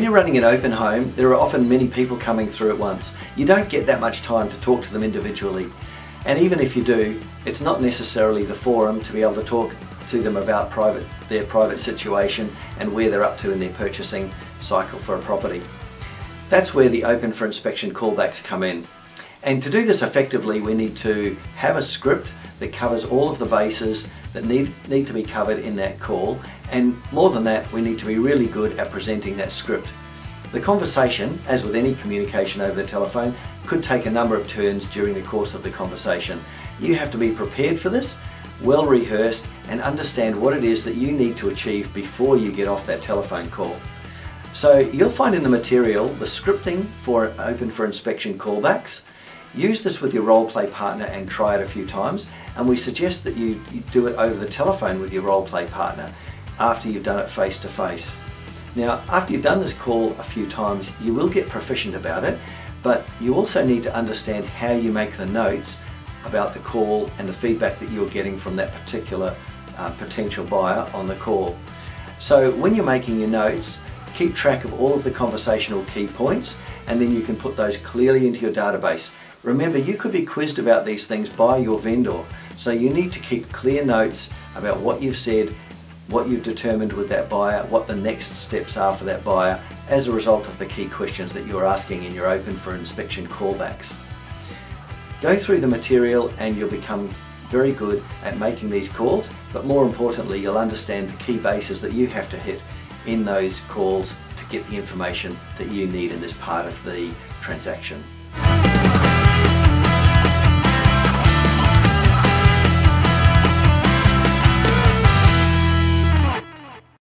you're running an open home, there are often many people coming through at once. You don't get that much time to talk to them individually. And even if you do, it's not necessarily the forum to be able to talk to them about their private situation and where they're up to in their purchasing cycle for a property. That's where the open for inspection callbacks come in. And to do this effectively, we need to have a script that covers all of the bases that need to be covered in that call, and more than that, we need to be really good at presenting that script. The conversation, as with any communication over the telephone, could take a number of turns during the course of the conversation. You have to be prepared for this, well rehearsed, and understand what it is that you need to achieve before you get off that telephone call. So you'll find in the material the scripting for open for inspection callbacks. Use this with your role play partner and try it a few times, and we suggest that you do it over the telephone with your role play partner after you've done it face to face. Now, after you've done this call a few times, you will get proficient about it, but you also need to understand how you make the notes about the call and the feedback that you're getting from that particular potential buyer on the call. So when you're making your notes, keep track of all of the conversational key points, and then you can put those clearly into your database. Remember, you could be quizzed about these things by your vendor, so you need to keep clear notes about what you've said, what you've determined with that buyer, what the next steps are for that buyer as a result of the key questions that you're asking in your open for inspection callbacks. Go through the material and you'll become very good at making these calls, but more importantly, you'll understand the key bases that you have to hit in those calls to get the information that you need in this part of the transaction.